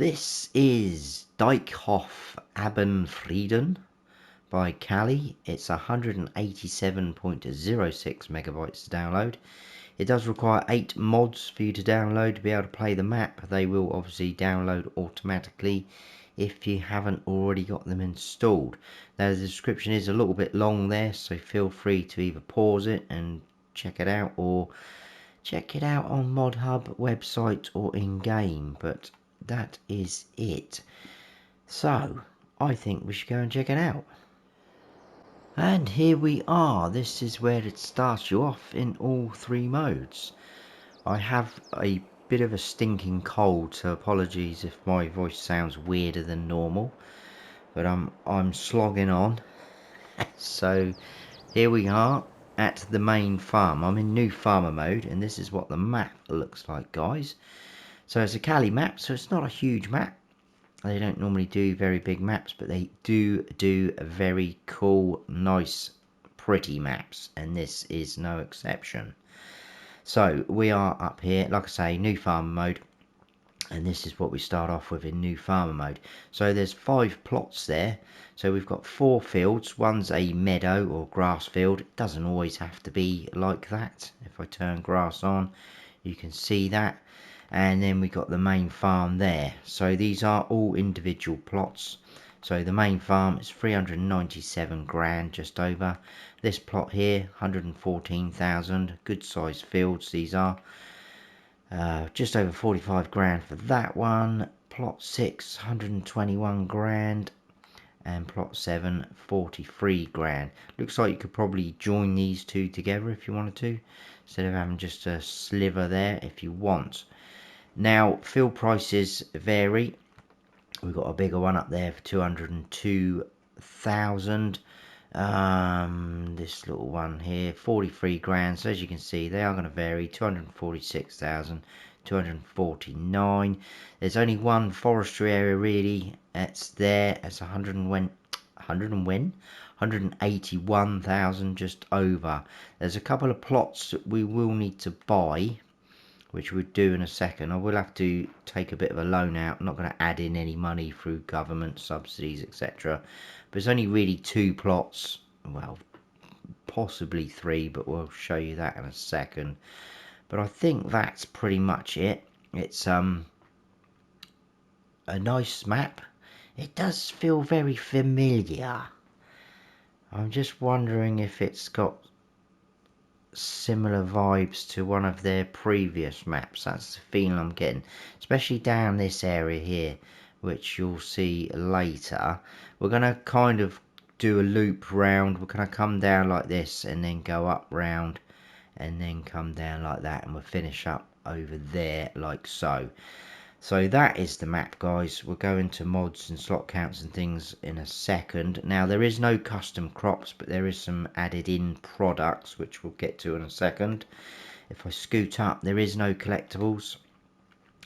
This is Deichhof Abendfreden by Kali. It's 187.06 megabytes to download. It does require 8 mods for you to download to be able to play the map. They will obviously download automatically if you haven't already got them installed. Now the description is a little bit long there, so feel free to either pause it and check it out, or check it out on ModHub website or in game. But that is it. So I think we should go and check it out. And here we are. This is where it starts you off in all 3 modes. I have a bit of a stinking cold, so apologies if my voice sounds weirder than normal, but I'm slogging on. So here we are at the main farm. I'm in new farmer mode, and this is what the map looks like, guys. So it's a Kali map, so it's not a huge map. They don't normally do very big maps, but they do very cool, nice, pretty maps, and this is no exception. So we are up here, like I say, new farmer mode, and this is what we start off with in new farmer mode. So there's 5 plots there. So we've got 4 fields. One's a meadow or grass field. It doesn't always have to be like that. If I turn grass on, you can see that. And then we got the main farm there. So these are all individual plots. So the main farm is 397 grand, just over. This plot here, 114,000. Good sized fields these are. Just over 45 grand for that one. Plot 6, 121 grand. And plot 7, 43 grand. Looks like you could probably join these two together if you wanted to, instead of having just a sliver there if you want. Now, field prices vary. We've got a bigger one up there for 202,000. This little one here, 43 grand. So as you can see, they are going to vary. 246,000, 249. There's only one forestry area really. It's there. It's 181,000, just over. There's a couple of plots that we will need to buy, which we'll do in a second. I will have to take a bit of a loan out. I'm not going to add in any money through government subsidies, etc. But it's only really 2 plots. Well, possibly 3, but we'll show you that in a second. But I think that's pretty much it. It's a nice map. It does feel very familiar. I'm just wondering if it's got similar vibes to one of their previous maps. That's the feeling I'm getting, especially down this area here, which you'll see later. We're going to kind of do a loop round. We're going to come down like this and then go up round and then come down like that, and we'll finish up over there like so. So that is the map, guys. We'll go into mods and slot counts and things in a second. Now, there is no custom crops, but there is some added in products, which we'll get to in a second. If I scoot up, there is no collectibles.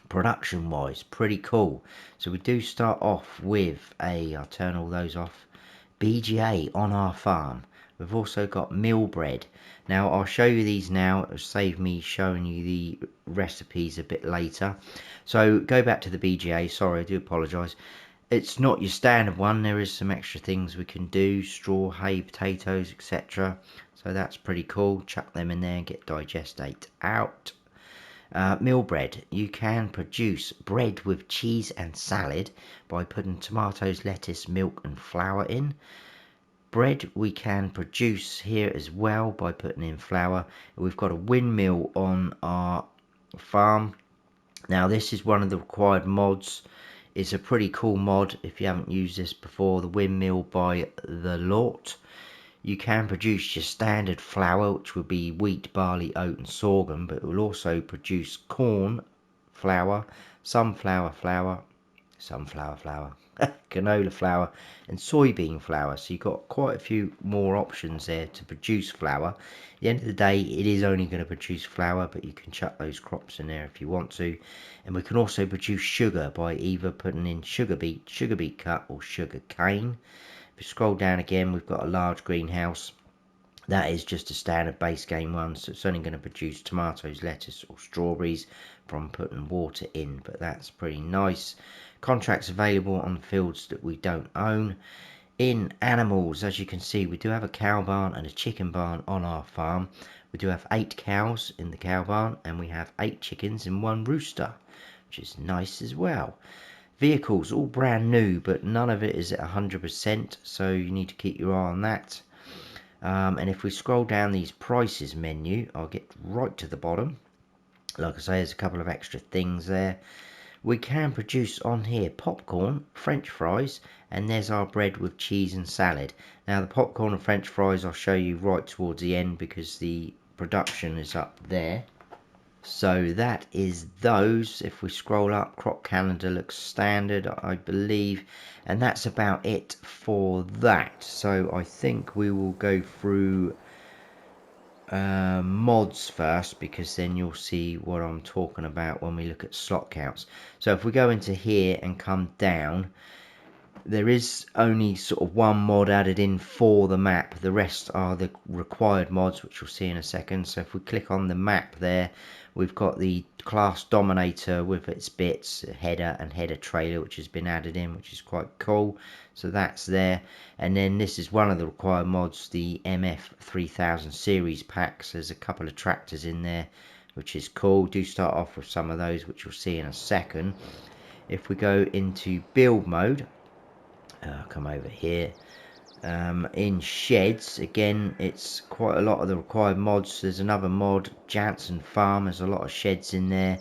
Production wise, pretty cool. So we do start off with I'll turn all those off, BGA on our farm. We've also got meal bread. Now I'll show you these now. It'll save me showing you the recipes a bit later. So go back to the BGA. Sorry, I do apologise. It's not your standard one. There is some extra things we can do. Straw, hay, potatoes, etc. So that's pretty cool. Chuck them in there and get digestate out. Meal bread. You can produce bread with cheese and salad by putting tomatoes, lettuce, milk and flour in. Bread we can produce here as well by putting in flour. We've got a windmill on our farm. Now this is one of the required mods. It's a pretty cool mod if you haven't used this before. The windmill by the Lort. You can produce your standard flour, which would be wheat, barley, oat and sorghum, but it will also produce corn flour, sunflower flour, canola flour and soybean flour. So you've got quite a few more options there to produce flour. At the end of the day, it is only going to produce flour, but you can chuck those crops in there if you want to. And we can also produce sugar by either putting in sugar beet cut or sugar cane. If you scroll down again, we've got a large greenhouse. That is just a standard base game one, so it's only going to produce tomatoes, lettuce or strawberries from putting water in, but that's pretty nice. Contracts available on fields that we don't own. In animals, as you can see, we do have a cow barn and a chicken barn on our farm. We do have 8 cows in the cow barn, and we have 8 chickens and 1 rooster, which is nice as well. Vehicles, all brand new, but none of it is at 100%, so you need to keep your eye on that. And if we scroll down these prices menu, I'll get right to the bottom. Like I say, there's a couple of extra things there. We can produce on here popcorn, french fries, and there's our bread with cheese and salad. Now the popcorn and french fries I'll show you right towards the end because the production is up there. So that is those. If we scroll up, crop calendar looks standard, I believe, and that's about it for that. So I think we will go through mods first, because then you'll see what I'm talking about when we look at slot counts. So if we go into here and come down, there is only sort of 1 mod added in for the map. The rest are the required mods, which you'll see in a second. So if we click on the map there, we've got the class dominator with its bits, header and header trailer, which has been added in, which is quite cool. So that's there. And then this is one of the required mods, the FS22 series packs. There's a couple of tractors in there, which is cool. Do start off with some of those, which you'll see in a second. If we go into build mode, come over here, in sheds, again it's quite a lot of the required mods. There's another mod, Jansen Farm, there's a lot of sheds in there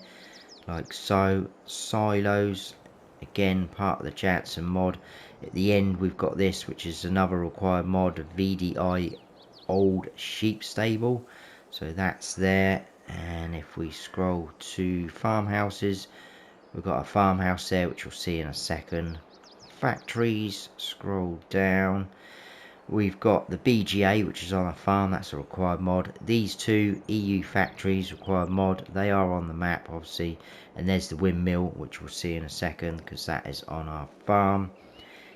like so. Silos, again part of the Jansen mod. At the end we've got this, which is another required mod, VDI old sheep stable, so that's there. And if we scroll to farmhouses, we've got a farmhouse there, which you'll see in a second. Factories, scroll down, we've got the BGA, which is on a farm, that's a required mod. These 2 EU factories, required mod, they are on the map obviously. And there's the windmill, which we'll see in a second because that is on our farm.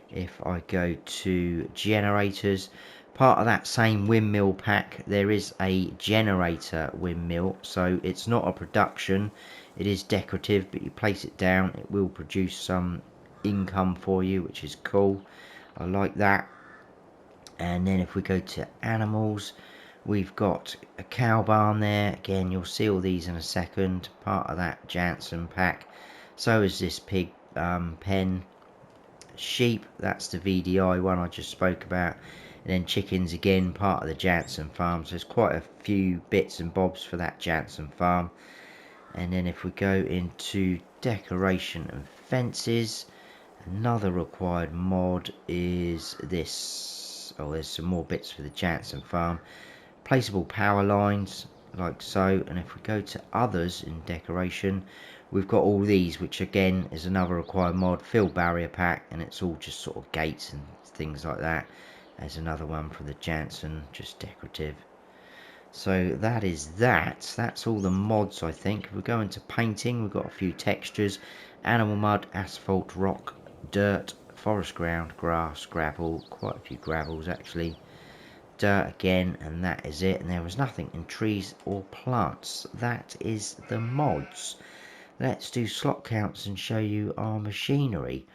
If I go to generators, part of that same windmill pack, there is a generator windmill. So it's not a production, it is decorative, but you place it down, it will produce some income for you, which is cool. I like that. And then if we go to animals, we've got a cow barn there. Again, you'll see all these in a second, part of that Jansen pack. So is this pig pen. Sheep, that's the VDI one I just spoke about. And then chickens, again part of the Jansen farm. So there's quite a few bits and bobs for that Jansen farm. And then if we go into decoration and fences, another required mod is this. Oh, there's some more bits for the Jansen farm. Placeable power lines, like so. And if we go to others in decoration, we've got all these, which again is another required mod, field barrier pack, and it's all just sort of gates and things like that. There's another one for the Jansen, just decorative. So that is that. That's all the mods, I think. If we go into painting, we've got a few textures: animal mud, asphalt, rock, dirt, forest ground, grass, gravel, quite a few gravels actually, dirt again, and that is it. And there was nothing in trees or plants. That is the mods. Let's do slot counts and show you our machinery.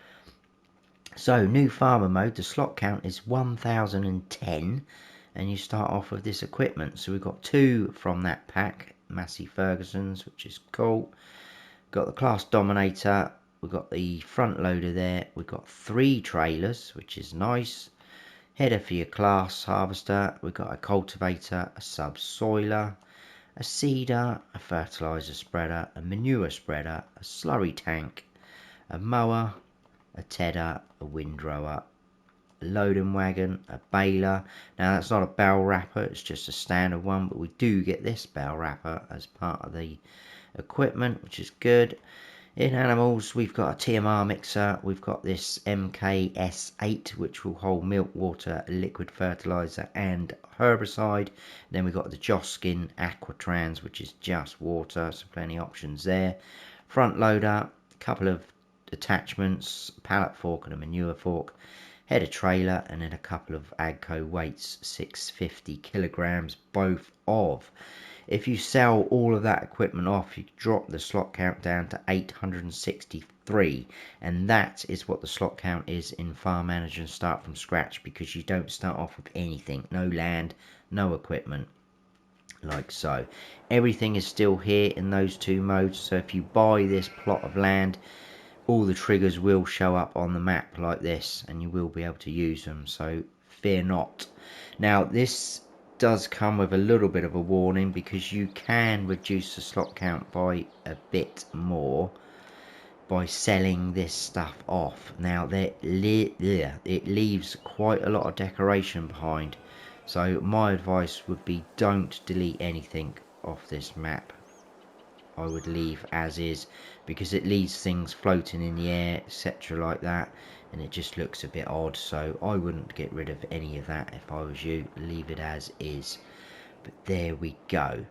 So new farmer mode, the slot count is 1010, and you start off with this equipment. So we've got 2 from that pack, Massey Ferguson's, which is cool. Got the class dominator, we've got the front loader there, we've got 3 trailers, which is nice. Header for your class harvester, we've got a cultivator, a subsoiler, a seeder, a fertilizer spreader, a manure spreader, a slurry tank, a mower, a tedder, a windrower, a loading wagon, a baler. Now that's not a bale wrapper, it's just a standard one, but we do get this bale wrapper as part of the equipment, which is good. In animals, we've got a TMR mixer, we've got this MKS8, which will hold milk, water, liquid fertilizer and herbicide. Then we've got the Joskin Aquatrans, which is just water, so plenty of options there. Front loader, a couple of attachments, a pallet fork and a manure fork, header trailer, and then a couple of Agco weights, 650 kilograms, both of. If you sell all of that equipment off, you drop the slot count down to 863, and that is what the slot count is in Farm Manager and Start from Scratch, because you don't start off with anything, no land, no equipment, like so. Everything is still here in those two modes, so if you buy this plot of land, all the triggers will show up on the map like this, and you will be able to use them, so fear not. Now this does come with a little bit of a warning, because you can reduce the slot count by a bit more by selling this stuff off. Now it leaves quite a lot of decoration behind, so my advice would be don't delete anything off this map. I would leave as is, because it leaves things floating in the air, etc. like that, and it just looks a bit odd. So I wouldn't get rid of any of that if I was you. Leave it as is. But there we go.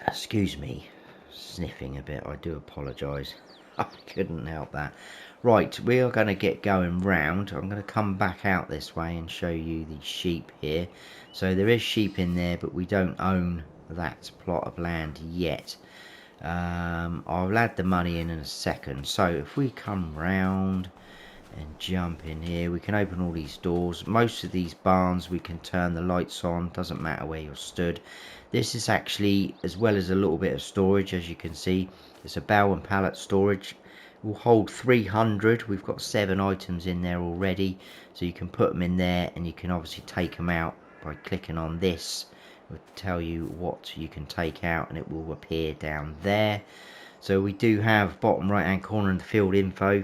Excuse me, sniffing a bit, I do apologise. I couldn't help that. Right, we are going to get going round. I'm going to come back out this way and show you the sheep here. So there is sheep in there, but we don't own that plot of land yet. I'll add the money in a second. So if we come round and jump in here, we can open all these doors. Most of these barns we can turn the lights on, doesn't matter where you're stood. This is actually, as well as a little bit of storage, as you can see, it's a bale and pallet storage. It will hold 300. We've got 7 items in there already, so you can put them in there, and you can obviously take them out by clicking on this. It will tell you what you can take out, and it will appear down there. So we do have bottom right hand corner in the field info,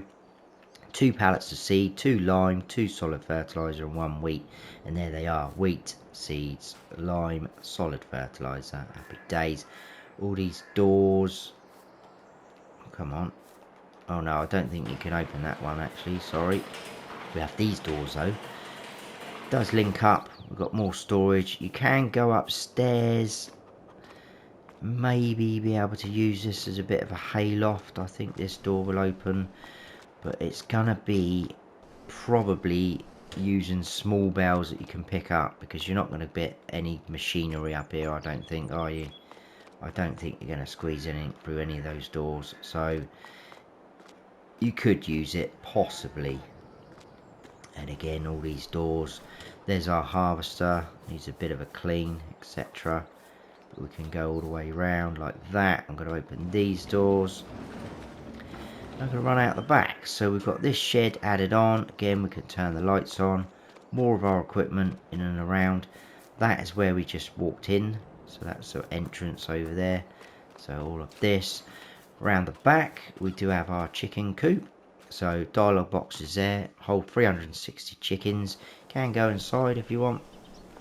2 pallets of seed, 2 lime, 2 solid fertilizer, and 1 wheat. And there they are: wheat, seeds, lime, solid fertilizer. Happy days. All these doors, come on. Oh no, I don't think you can open that one actually, sorry. We have these doors though. It does link up. We've got more storage. You can go upstairs, maybe be able to use this as a bit of a hayloft. I think this door will open, but it's gonna be probably using small bells that you can pick up, because you're not going to get any machinery up here, I don't think, are you? I don't think you're going to squeeze anything through any of those doors, so you could use it possibly. And again, all these doors, there's our harvester, needs a bit of a clean, etc. We can go all the way around like that. I'm going to open these doors. I'm going to run out the back. So we've got this shed added on. Again, we can turn the lights on. More of our equipment in and around. That is where we just walked in. So that's the entrance over there. So all of this. Around the back, we do have our chicken coop. So dialogue box is there. Hold 360 chickens. Can go inside if you want.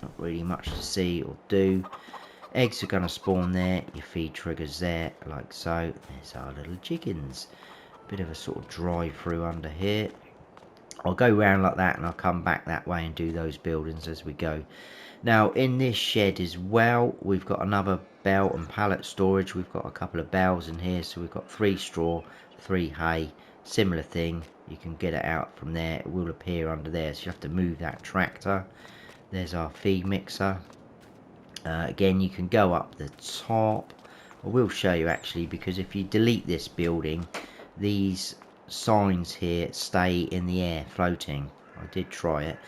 Not really much to see or do. Eggs are going to spawn there. Your feed triggers there, like so. There's our little chickens. Bit of a sort of drive through under here. I'll go round like that, and I'll come back that way and do those buildings as we go. Now in this shed as well, we've got another bale and pallet storage. We've got a couple of bales in here, so we've got 3 straw, 3 hay, similar thing. You can get it out from there. It will appear under there, so you have to move that tractor. There's our feed mixer. Again, you can go up the top. I will show you actually, because if you delete this building, these signs here stay in the air floating. I did try it.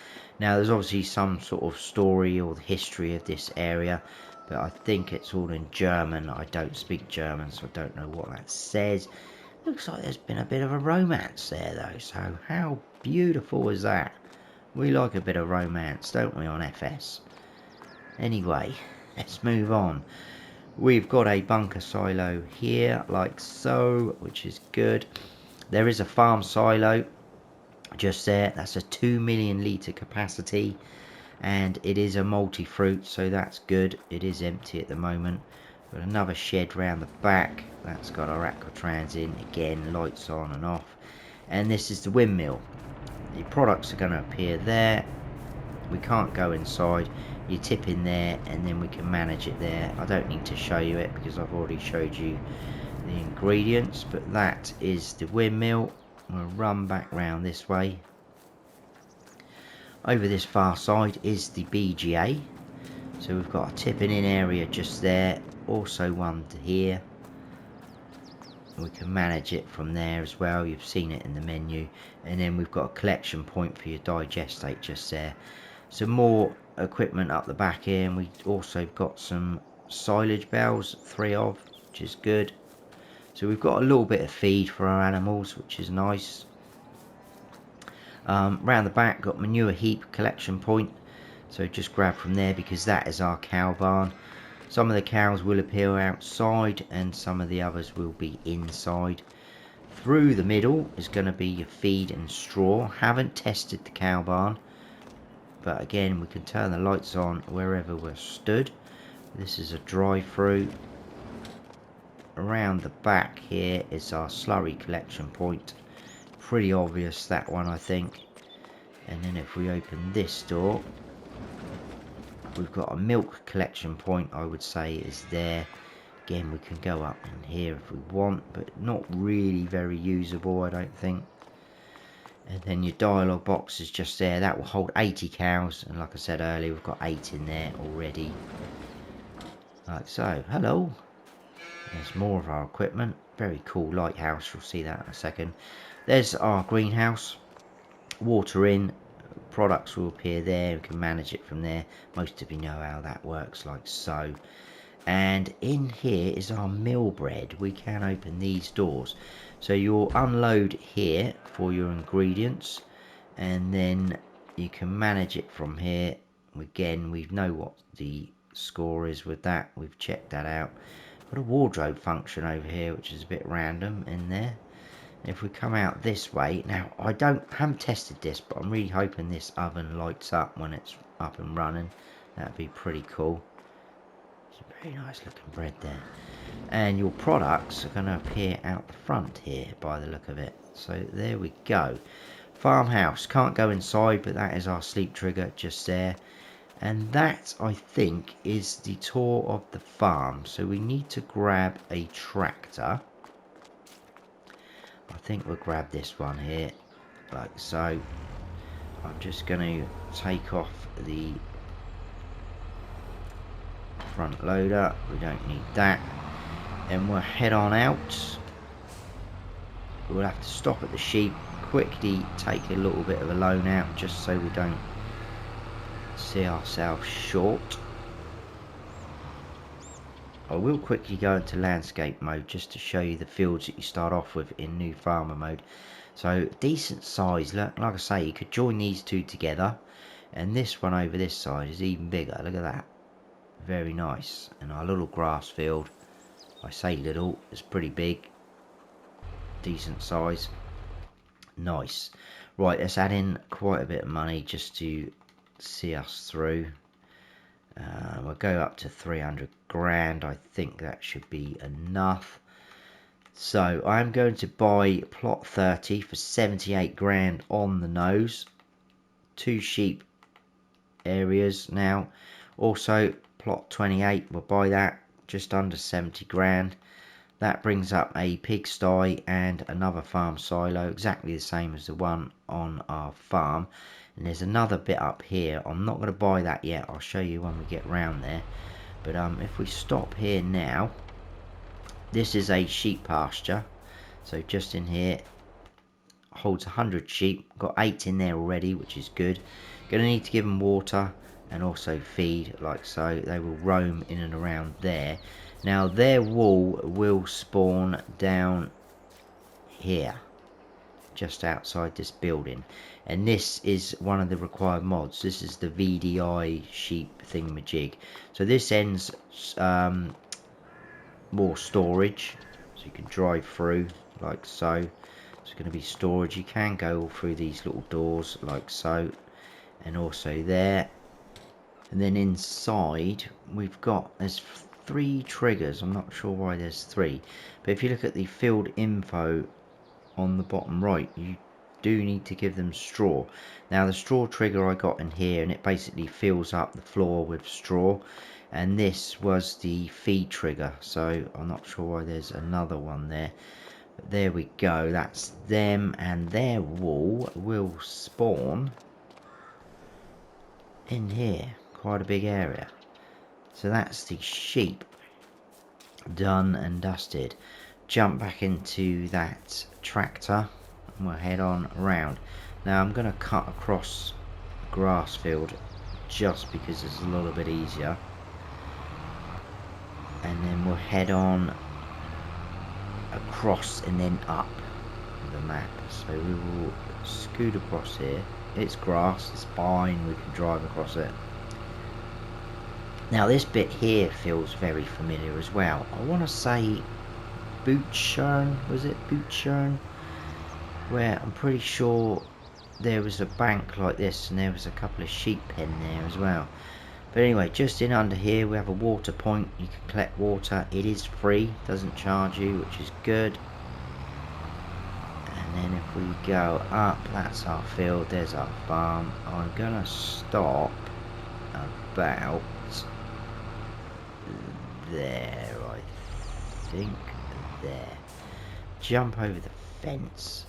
Now there's obviously some sort of story or history of this area, but I think it's all in German. I don't speak German, so I don't know what that says. Looks like there's been a bit of a romance there though, so how beautiful is that? We like a bit of romance, don't we, on FS? Anyway, let's move on. We've got a bunker silo here, like so, which is good. There is a farm silo just there. That's a 2 million litre capacity, and it is a multi-fruit, so that's good. It is empty at the moment. Got another shed round the back. That's got our aquatrans in. Again, lights on and off. And this is the windmill. The products are going to appear there. We can't go inside. You tip in there, and then we can manage it there. I don't need to show you it because I've already showed you the ingredients, but that is the windmill. We'll run back round this way. Over this far side is the BGA. So we've got a tipping in area just there, also one to here. We can manage it from there as well, you've seen it in the menu. And then we've got a collection point for your digestate just there. Some more equipment up the back here, and we also got some silage bales, 3 of, which is good. So we've got a little bit of feed for our animals, which is nice. Round the back, got manure heap collection point. So just grab from there, because that is our cow barn. Some of the cows will appear outside and some of the others will be inside. Through the middle is going to be your feed and straw. Haven't tested the cow barn, but again we can turn the lights on wherever we're stood. This is a drive-through. Around the back here is our slurry collection point. Pretty obvious, that one, I think. And then if we open this door, we've got a milk collection point, I would say, is there. Again, we can go up in here if we want, but not really very usable, I don't think. And then your dialogue box is just there. That will hold 80 cows, and like I said earlier, we've got 8 in there already. Like so. Hello. There's more of our equipment. Very cool lighthouse, you'll see that in a second. There's our greenhouse. Water in, products will appear there. We can manage it from there. Most of you know how that works, like so. And in here is our mill bread. We can open these doors, so you'll unload here for your ingredients, and then you can manage it from here. Again, we know what the score is with that. We've checked that out. Got a wardrobe function over here, which is a bit random in there. If we come out this way, now I haven't tested this, but I'm really hoping this oven lights up when it's up and running. That'd be pretty cool. It's a very nice looking bread there. And your products are going to appear out the front here by the look of it. So there we go. Farmhouse, can't go inside, but that is our sleep trigger just there. And that, I think, is the tour of the farm. So we need to grab a tractor. I think we'll grab this one here, like so. I'm just going to take off the front loader. We don't need that. And we'll head on out. We'll have to stop at the sheep, quickly take a little bit of a loan out, just so we don't see ourselves short. I will quickly go into landscape mode just to show you the fields that you start off with in new farmer mode. So decent size. Like I say, you could join these two together, and this one over this side is even bigger. Look at that, very nice. And our little grass field, I say little, it's pretty big, decent size, nice. Right, let's add in quite a bit of money just to see us through. We'll go up to 300 grand. I think that should be enough. So I'm going to buy plot 30 for 78 grand on the nose. 2 sheep areas now. Also plot 28, we'll buy that just under 70 grand. That brings up a pigsty and another farm silo, exactly the same as the one on our farm. And there's another bit up here. I'm not going to buy that yet. I'll show you when we get round there. But if we stop here now, this is a sheep pasture. So just in here, holds 100 sheep. Got 8 in there already, which is good. Going to need to give them water and also feed, like so. They will roam in and around there. Now their wool will spawn down here, just outside this building, and this is one of the required mods. This is the VDI sheep thingamajig. So this ends more storage, so you can drive through like so. It's going to be storage. You can go all through these little doors like so, and also there. And then inside we've got, there's 3 triggers. I'm not sure why there's 3, but if you look at the field info on the bottom right, you do need to give them straw. Now the straw trigger I got in here, and it basically fills up the floor with straw, and this was the feed trigger, so I'm not sure why there's another one there. But there we go, that's them, and their wool will spawn in here, quite a big area. So that's the sheep done and dusted. Jump back into that tractor and we'll head on around. Now I'm going to cut across the grass field just because it's a little bit easier, and then we'll head on across and then up the map. So we will scoot across here. It's grass, it's fine, we can drive across it. Now this bit here feels very familiar as well. I want to say Bootshern, was it Bootshern? Where I'm pretty sure there was a bank like this and there was a couple of sheep pen there as well. But anyway, just in under here we have a water point. You can collect water. It is free, doesn't charge you, which is good. And then if we go up, that's our field, there's our farm. I'm gonna stop about there, I think. There. Jump over the fence.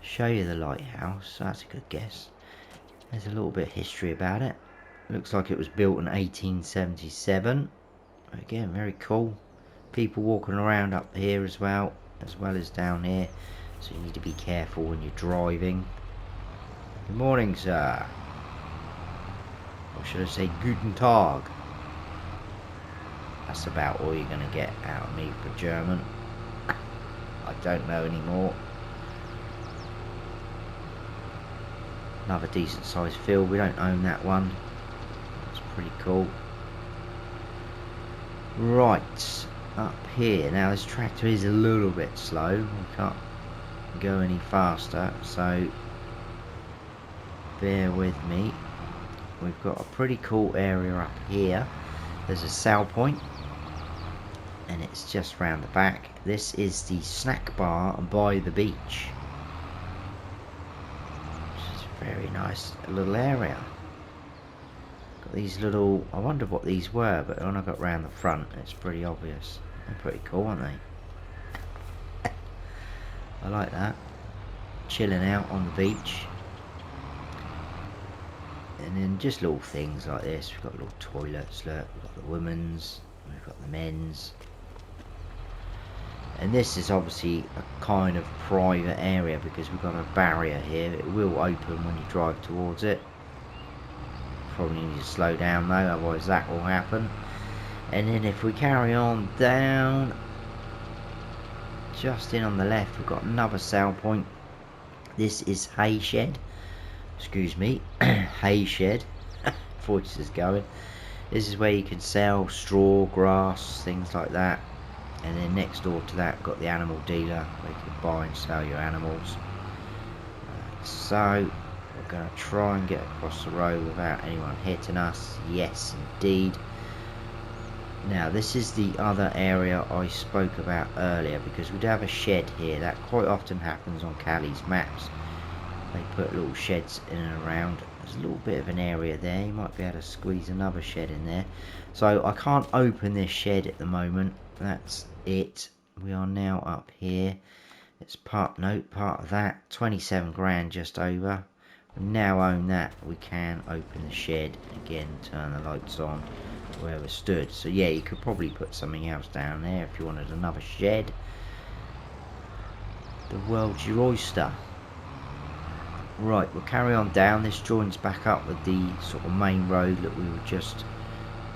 Show you the lighthouse. That's a good guess. There's a little bit of history about it. Looks like it was built in 1877. Again, very cool. People walking around up here as well as down here. So you need to be careful when you're driving. Good morning, sir. Or should I say Guten Tag? That's about all you're going to get out of me for German. I don't know anymore. Another decent sized field. We don't own that one. It's pretty cool. Right, up here. Now this tractor is a little bit slow. We can't go any faster, so bear with me. We've got a pretty cool area up here. There's a sell point and it's just round the back. This is the snack bar by the beach. Which is a very nice little area. Got these little, I wonder what these were, but when I got round the front it's pretty obvious. They're pretty cool, aren't they? I like that. Chilling out on the beach. And then just little things like this. We've got little toilets, look. We've got the women's, we've got the men's. And this is obviously a kind of private area because we've got a barrier here. It will open when you drive towards it. Probably need to slow down though, otherwise that will happen. And then if we carry on down, just in on the left, we've got another sale point. This is hay shed. Excuse me, hay shed. Voice is going. This is where you can sell straw, grass, things like that. And then next door to that, we've got the animal dealer where you can buy and sell your animals. So we're going to try and get across the road without anyone hitting us. Yes, indeed. Now this is the other area I spoke about earlier, because we do have a shed here. That quite often happens on Callie's maps. They put little sheds in and around. There's a little bit of an area there. You might be able to squeeze another shed in there. So I can't open this shed at the moment. That's it. We are now up here. It's part of that. 27 grand just over. We now own that. We can open the shed again, turn the lights on where we stood. So yeah, you could probably put something else down there if you wanted another shed. The world's your oyster. Right, we'll carry on down. This joins back up with the sort of main road that we were just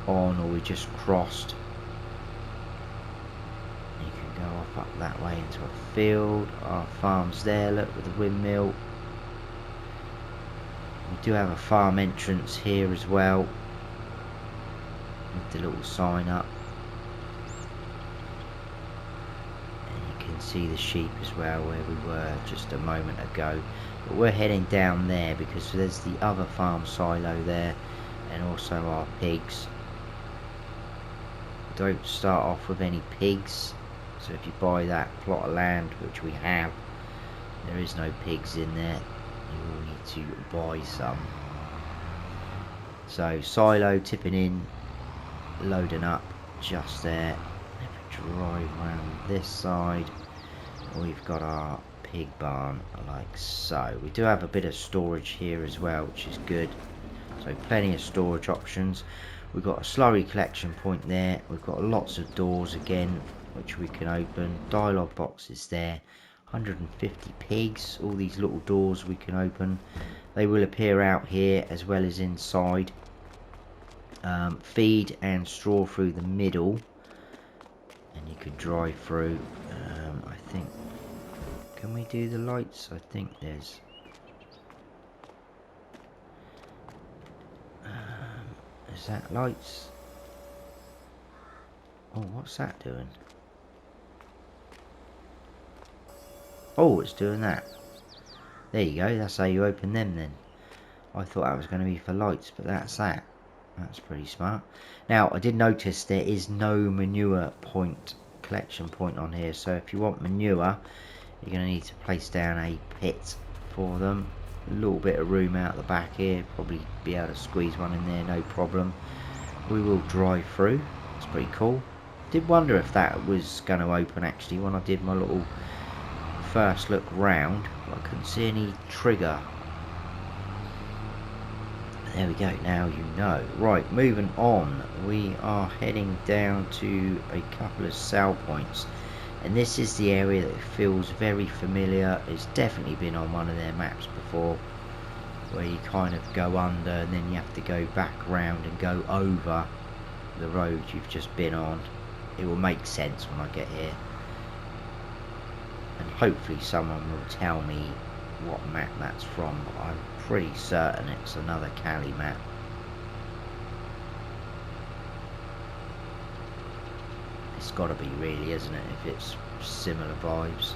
on, or we just crossed. You can go off up that way into a field. Our farm's there, look, with the windmill. We do have a farm entrance here as well, with the little sign up. And you can see the sheep as well where we were just a moment ago. But we're heading down there because there's the other farm silo there, and also our pigs. Don't start off with any pigs, so if you buy that plot of land, which we have, there is no pigs in there. You will need to buy some. So silo tipping in, loading up just there. If we drive around this side, we've got our pig barn like so. We do have a bit of storage here as well, which is good. So plenty of storage options. We've got a slurry collection point there. We've got lots of doors again, which we can open. Dialogue boxes there. 150 pigs. All these little doors we can open. They will appear out here as well as inside. Feed and straw through the middle. And you could drive through. I think... Can we do the lights? I think there's... is that lights? Oh, what's that doing? Oh, it's doing that. There you go, that's how you open them then. I thought that was going to be for lights, but that's that. That's pretty smart. Now, I did notice there is no manure point, collection point on here. So if you want manure, you're going to need to place down a pit for them. A little bit of room out the back here. Probably be able to squeeze one in there, no problem. We will drive through. It's pretty cool. Did wonder if that was going to open actually when I did my little first look round. But I couldn't see any trigger. There we go, now you know. Right, moving on. We are heading down to a couple of sell points. And this is the area that feels very familiar. It's definitely been on one of their maps before. Where you kind of go under and then you have to go back round and go over the road you've just been on. It will make sense when I get here. And hopefully someone will tell me what map that's from, but I'm pretty certain it's another Cali map. It's got to be really, isn't it, if it's similar vibes.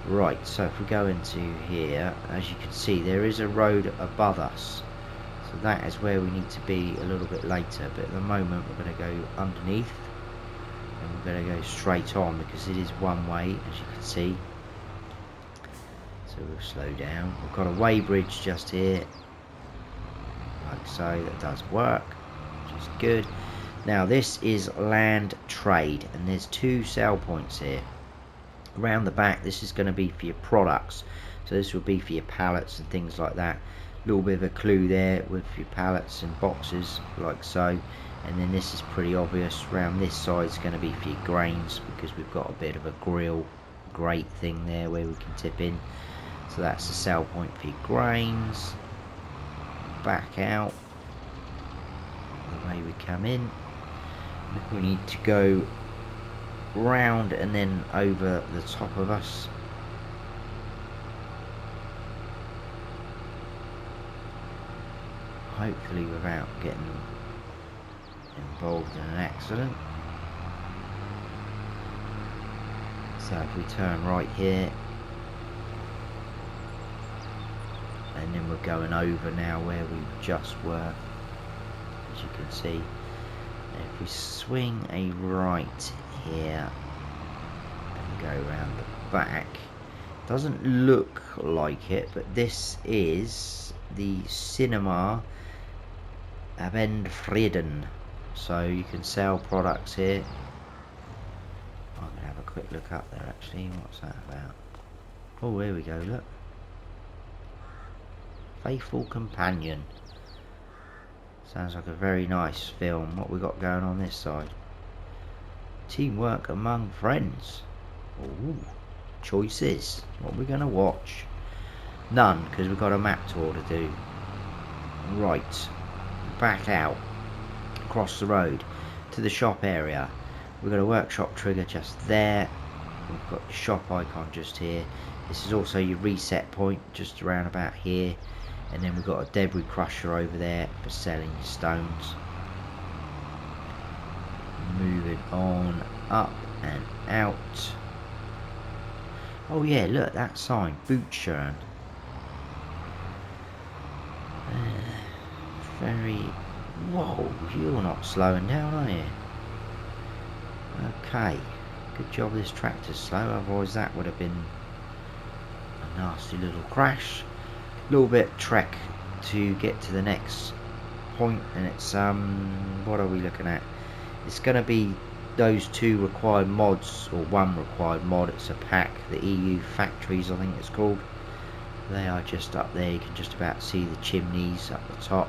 Right, so if we go into here, as you can see there is a road above us, so that is where we need to be a little bit later, but at the moment we're going to go underneath and we're going to go straight on because it is one way, as you can see. So we'll slow down. We've got a weighbridge just here, like so. That does work, which is good. Now this is land trade, and there's two sell points here. Around the back, this is going to be for your products. So this will be for your pallets and things like that. A little bit of a clue there with your pallets and boxes, like so. And then this is pretty obvious. Around this side is going to be for your grains, because we've got a bit of a grill grate thing there where we can tip in. So that's the sell point for your grains. Back out the way we come in. We need to go round and then over the top of us. Hopefully without getting involved in an accident. So if we turn right here, and then we're going over now where we just were, as you can see. And if we swing a right here and go around the back, doesn't look like it, but this is the Fictional Abendfreden, so you can sell products here. I'm gonna have a quick look up there actually. What's that about? Oh, here we go, look. Faithful Companion. Sounds like a very nice film. What we got going on this side? Teamwork among friends. Ooh, choices. What are we going to watch? None, because we've got a map tour to do. Right. Back out. Across the road. To the shop area. We've got a workshop trigger just there. We've got the shop icon just here. This is also your reset point, just around about here. And then we've got a debris crusher over there for selling your stones. Moving on up and out. Oh yeah, look, that sign, boot churn. Very... Whoa, you're not slowing down, are you? Okay, good job this tractor's slow, otherwise that would have been a nasty little crash. Little bit trek to get to the next point, and it's what are we looking at? It's going to be those two required mods, or one required mod. It's a pack, the EU factories I think it's called. They are just up there. You can just about see the chimneys up the top.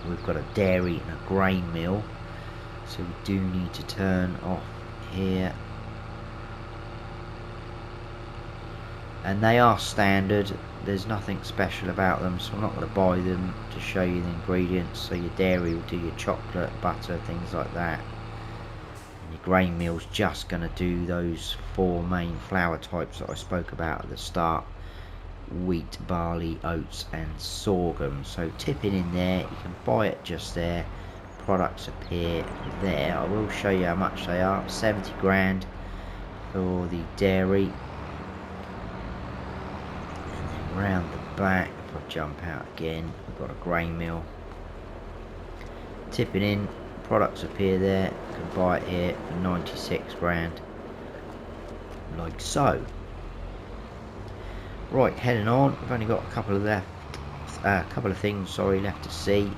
we've got a dairy and a grain mill, so we do need to turn off here. And they are standard, there's nothing special about them, so I'm not going to buy them to show you the ingredients. So your dairy will do your chocolate, butter, things like that. And your grain mill's just going to do those 4 main flour types that I spoke about at the start: wheat, barley, oats and sorghum. So tipping in there, you can buy it just there. Products appear there. I will show you how much they are. 70 grand for the dairy. Round the back, if I jump out again, we've got a grain mill. Tipping in, products appear there. You can buy it here for 96 grand, like so. Right, heading on. We've only got a couple of things left to see.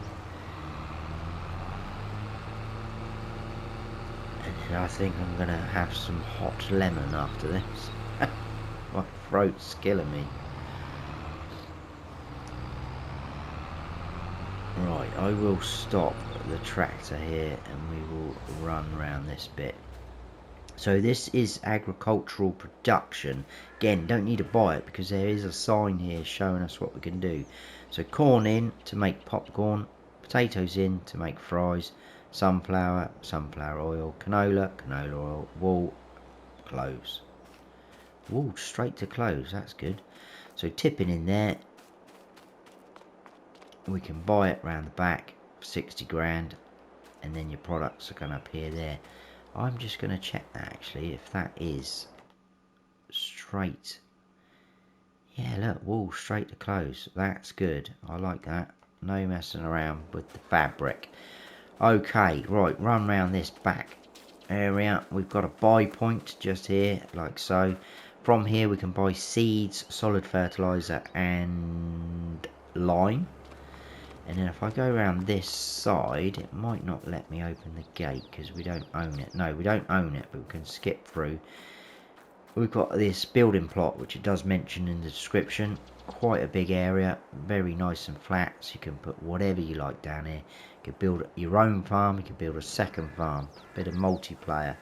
And then I think I'm gonna have some hot lemon after this. My throat's killing me. Right, I will stop the tractor here and we will run around this bit. So this is agricultural production. Again, don't need to buy it because there is a sign here showing us what we can do. So corn in to make popcorn, potatoes in to make fries, sunflower, sunflower oil, canola, canola oil, wool, cloves. Wool straight to cloves, that's good. So tipping in there. We can buy it round the back for 60 grand, and then your products are going to appear there. I'm just going to check that actually, if that is straight. Yeah, look, wool straight to close. That's good. I like that. No messing around with the fabric. Okay, right, run round this back area. We've got a buy point just here, like so. From here we can buy seeds, solid fertilizer and lime. And then if I go around this side, it might not let me open the gate because we don't own it. No, we don't own it, but we can skip through. We've got this building plot, which it does mention in the description. Quite a big area, very nice and flat, so you can put whatever you like down here. You can build your own farm, you can build a second farm, a bit of multiplayer.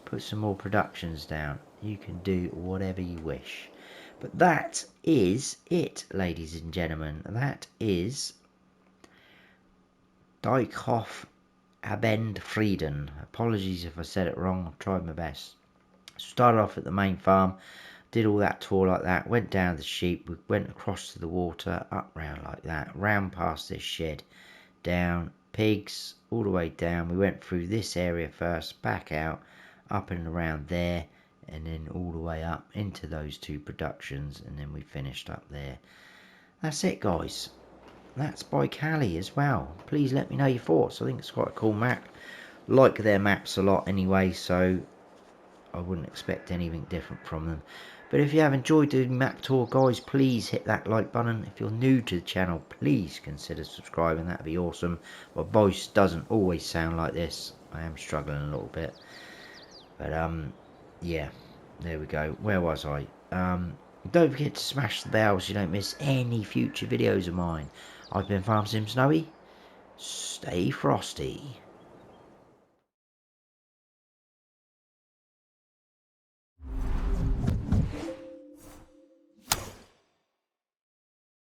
Put some more productions down. You can do whatever you wish. But that is it, ladies and gentlemen. That is Deichhof Abendfreden. Apologies if I said it wrong, I've tried my best. Started off at the main farm, did all that tour like that, went down the sheep, we went across to the water, up round like that, round past this shed, down, pigs, all the way down. We went through this area first, back out, up and around there, and then all the way up into those 2 productions, and then we finished up there. That's it, guys. That's by Cali as well. Please let me know your thoughts. I think it's quite a cool map. Like their maps a lot anyway, so I wouldn't expect anything different from them. But if you have enjoyed the map tour, guys, please hit that like button. If you're new to the channel, please consider subscribing. That'd be awesome. My voice doesn't always sound like this. I am struggling a little bit. But yeah, there we go. Where was I? Don't forget to smash the bell so you don't miss any future videos of mine. I've been Farm Sim Snowy. Stay frosty.